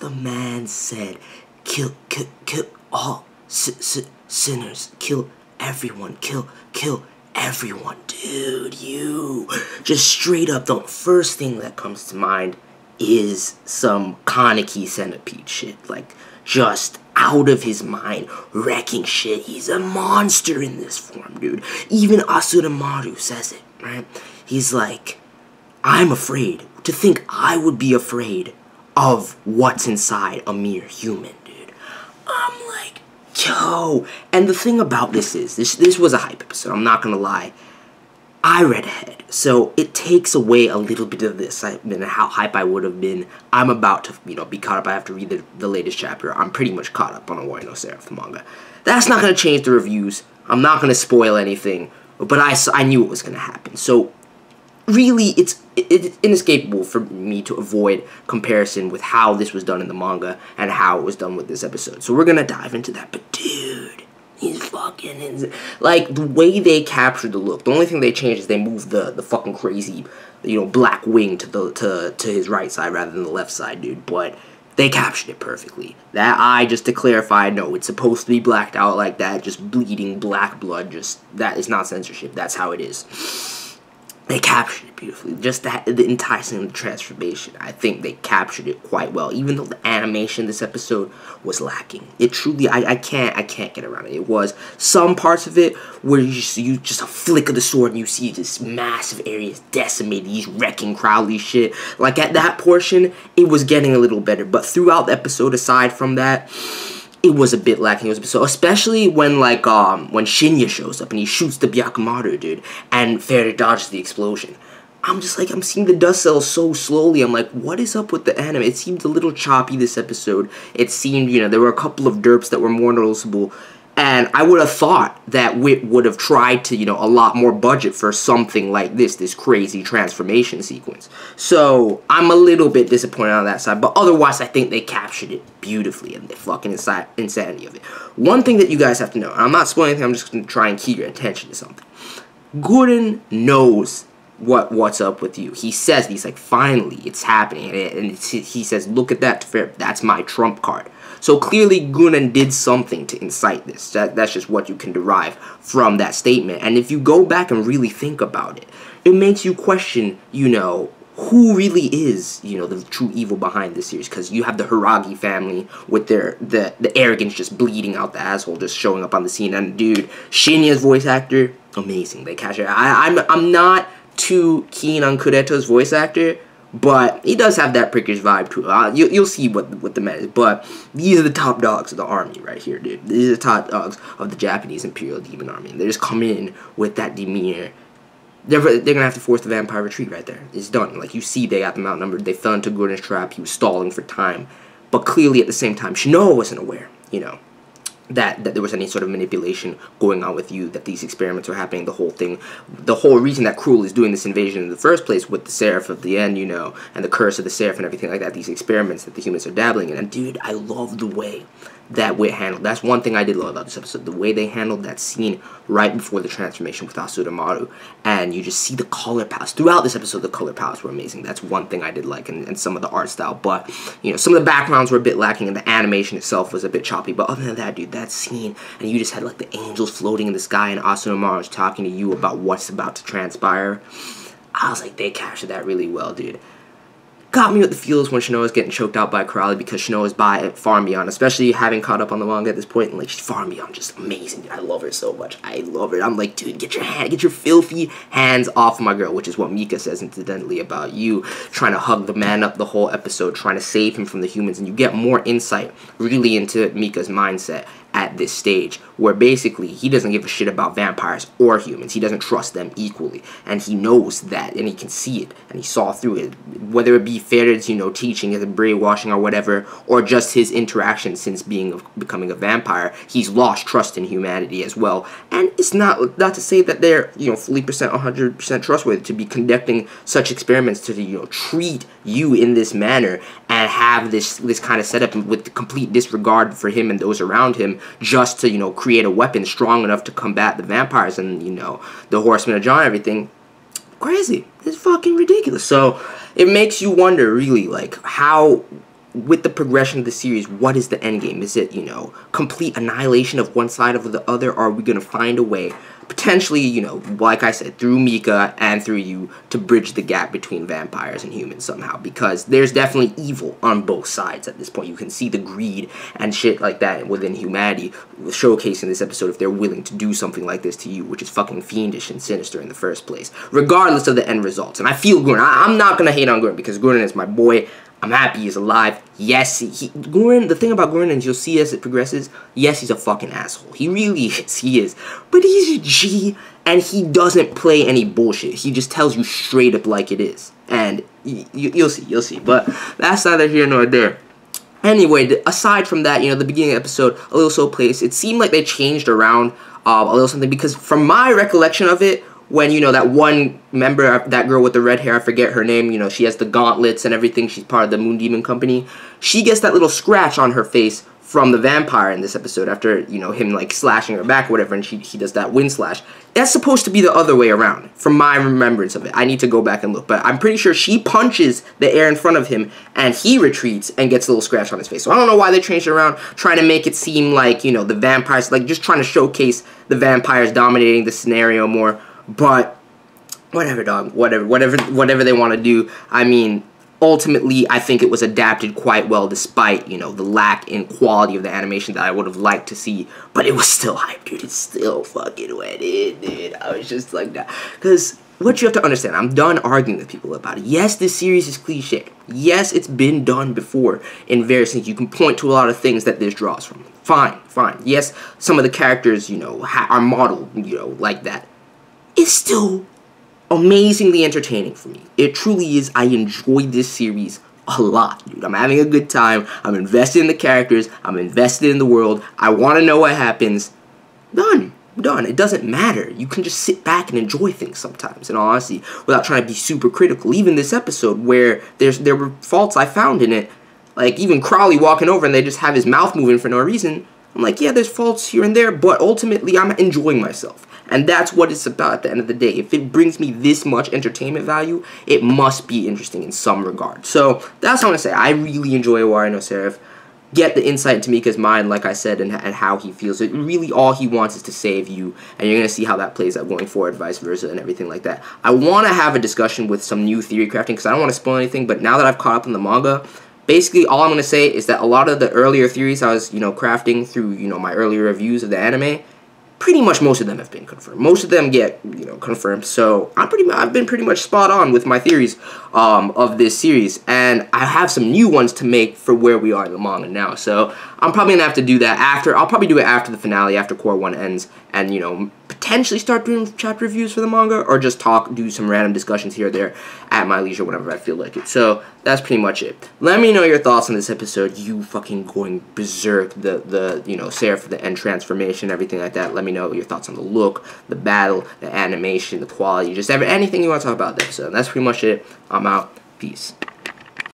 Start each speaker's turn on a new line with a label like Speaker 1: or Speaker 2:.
Speaker 1: The man said, kill all sinners, kill everyone, kill everyone. Dude, you just straight up, the first thing that comes to mind is some Kaneki centipede shit, like just out of his mind, wrecking shit. He's a monster in this form, dude. Even Asura says it, right? He's like, I'm afraid. To think I would be afraid of what's inside a mere human, dude. I'm like, yo. And the thing about this is, this was a hype episode, I'm not gonna lie. I read ahead, so it takes away a little bit of this, and how hype I would have been. I'm about to, be caught up. I have to read the latest chapter. I'm pretty much caught up on Owari no Seraph, the manga. That's not going to change the reviews. I'm not going to spoil anything, but I knew it was going to happen. So, really, it's inescapable for me to avoid comparison with how this was done in the manga and how it was done with this episode. So we're going to dive into that, but dude, he's fucking, like, the way they captured the look. The only thing they changed is they moved the fucking crazy, black wing to his right side rather than the left side, dude. But they captured it perfectly. That eye, just to clarify, no, it's supposed to be blacked out like that, just bleeding black blood. Just, that is not censorship. That's how it is. They captured it beautifully. Just the enticing of the transformation. I think they captured it quite well. Even though the animation this episode was lacking. It truly, I can't get around it. It was some parts of it where you just a flick of the sword and you see this massive areas decimated. He's wrecking Crowley shit. Like at that portion, it was getting a little better. But throughout the episode, aside from that, it was a bit lacking. So especially when when Shinya shows up and he shoots the Byakumaru, dude, and Fairy dodges the explosion. I'm just like, I'm seeing the dust cells so slowly. I'm like, what is up with the anime? It seemed a little choppy this episode. It seemed, there were a couple of derps that were more noticeable. And I would have thought that Wit would have tried to, a lot more budget for something like this crazy transformation sequence. So, I'm a little bit disappointed on that side. But otherwise, I think they captured it beautifully and the fucking insanity of it. One thing that you guys have to know, and I'm not spoiling anything, I'm just going to try and keep your attention to something. Guren knows what's up with you. He says, he's like, finally, it's happening. And he says, look at that, that's my trump card. So clearly Guren did something to incite this. That's just what you can derive from that statement. And if you go back and really think about it, it makes you question, who really is, the true evil behind this series. Because you have the Hiragi family with the arrogance just bleeding out the asshole, just showing up on the scene. And dude, Shinya's voice actor, amazing. They catch it. I'm not too keen on Kureto's voice actor, but he does have that prickish vibe to it. You'll see what the man is. But these are the top dogs of the army right here, dude. These are the top dogs of the Japanese Imperial Demon Army. And they just come in with that demeanor. They're going to have to force the vampire retreat right there. It's done. Like, you see they got them outnumbered. They fell into Guren's trap. He was stalling for time. But clearly, at the same time, Shinoa wasn't aware, that there was any sort of manipulation going on with you, that these experiments were happening, the whole reason that Cruel is doing this invasion in the first place with the Seraph at the end, and the curse of the Seraph and everything like that, these experiments that the humans are dabbling in. And dude, I love the way that Wit handled. That's one thing I did love about this episode, the way they handled that scene right before the transformation with Asura. And you just see the color palettes. Throughout this episode, the color palettes were amazing. That's one thing I did like, and some of the art style. But, some of the backgrounds were a bit lacking, and the animation itself was a bit choppy. But other than that, dude, that scene, and you just had, like, the angels floating in the sky, and Asura was talking to you about what's about to transpire. I was like, they captured that really well, dude. Got me with the feels when Shinoa's getting choked out by Crowley, because Shinoa's far and beyond, especially having caught up on the manga at this point, and like, she's far and beyond just amazing, dude. I love her so much. I love her. I'm like, dude, get your filthy hands off my girl, which is what Mika says incidentally about you, trying to hug the man up the whole episode, trying to save him from the humans, and you get more insight really into Mika's mindset at this stage, where basically he doesn't give a shit about vampires or humans. He doesn't trust them equally, and he knows that, and he can see it, and he saw through it, whether it be Faird's, teaching and brainwashing or whatever, or just his interaction since becoming a vampire. He's lost trust in humanity as well, and it's not to say that they're, fully 100% trustworthy to be conducting such experiments to, treat you in this manner and have this kind of setup with complete disregard for him and those around him, just to, create a weapon strong enough to combat the vampires and, the Horsemen of John and everything. Crazy. It's fucking ridiculous. So, it makes you wonder, really, like, how with the progression of the series, what is the end game? Is it, you know, complete annihilation of one side of the other? Or are we going to find a way, potentially, you know, like I said, through Mika and through you, to bridge the gap between vampires and humans somehow? Because there's definitely evil on both sides at this point. You can see the greed and shit like that within humanity, showcasing this episode if they're willing to do something like this to you, which is fucking fiendish and sinister in the first place, regardless of the end results. And I feel Guren. I'm not going to hate on Guren, because Guren is my boy. I'm happy he's alive. Yes, Guren, the thing about Guren, and you'll see as it progresses, yes, he's a fucking asshole. He really is. He is. But he's a G, and he doesn't play any bullshit. He just tells you straight up like it is. And you'll see. But that's neither here nor there. Anyway, aside from that, you know, the beginning of the episode, a little so placed, it seemed like they changed around a little something, because from my recollection of it, when, you know, that one member, that girl with the red hair, I forget her name, you know, she has the gauntlets and everything, she's part of the Moon Demon Company, she gets that little scratch on her face from the vampire in this episode after, you know, him, like, slashing her back or whatever, and he does that wind slash. That's supposed to be the other way around, from my remembrance of it. I need to go back and look, but I'm pretty sure she punches the air in front of him, and he retreats and gets a little scratch on his face. So I don't know why they changed it around, trying to make it seem like, you know, the vampires, like, just trying to showcase the vampires dominating the scenario more. But whatever, dog. Whatever they want to do. I mean, ultimately, I think it was adapted quite well, despite, you know, the lack in quality of the animation that I would have liked to see. But it was still hype, dude. It still fucking went in, dude. I was just like that. Because what you have to understand, I'm done arguing with people about it. Yes, this series is cliche. Yes, it's been done before in various things. You can point to a lot of things that this draws from. Fine. Yes, some of the characters, you know, are modeled, you know, like that. It's still amazingly entertaining for me. It truly is. I enjoy this series a lot, dude. I'm having a good time. I'm invested in the characters. I'm invested in the world. I want to know what happens. Done. It doesn't matter. You can just sit back and enjoy things sometimes, in all honesty, without trying to be super critical. Even this episode, where there were faults I found in it, like even Crowley walking over and they just have his mouth moving for no reason. I'm like, yeah, there's faults here and there, but ultimately I'm enjoying myself. And that's what it's about at the end of the day. If it brings me this much entertainment value, it must be interesting in some regard. So that's what I'm going to say. I really enjoy Owari no Seraph. Get the insight into Mika's mind, like I said, and how he feels. It really, all he wants is to save you. And you're going to see how that plays out going forward, vice versa, and everything like that. I want to have a discussion with some new theory crafting, because I don't want to spoil anything. But now that I've caught up in the manga, basically all I'm going to say is that a lot of the earlier theories I was, you know, crafting through, you know, my earlier reviews of the anime, pretty much most of them have been confirmed. Most of them get, you know, confirmed. So I've been pretty much spot on with my theories of this series, and I have some new ones to make for where we are in the manga now. So I'm probably gonna have to do that after. I'll probably do it after the finale, after Cour 1 ends, and, you know, potentially start doing chapter reviews for the manga, or just do some random discussions here or there at my leisure whenever I feel like it. So that's pretty much it. Let me know your thoughts on this episode. You fucking going berserk, the you know, Seraph, the end transformation, everything like that. Let me know your thoughts on the look, the battle, the animation, the quality, just anything you want to talk about in the episode. That's pretty much it. I'm out. Peace.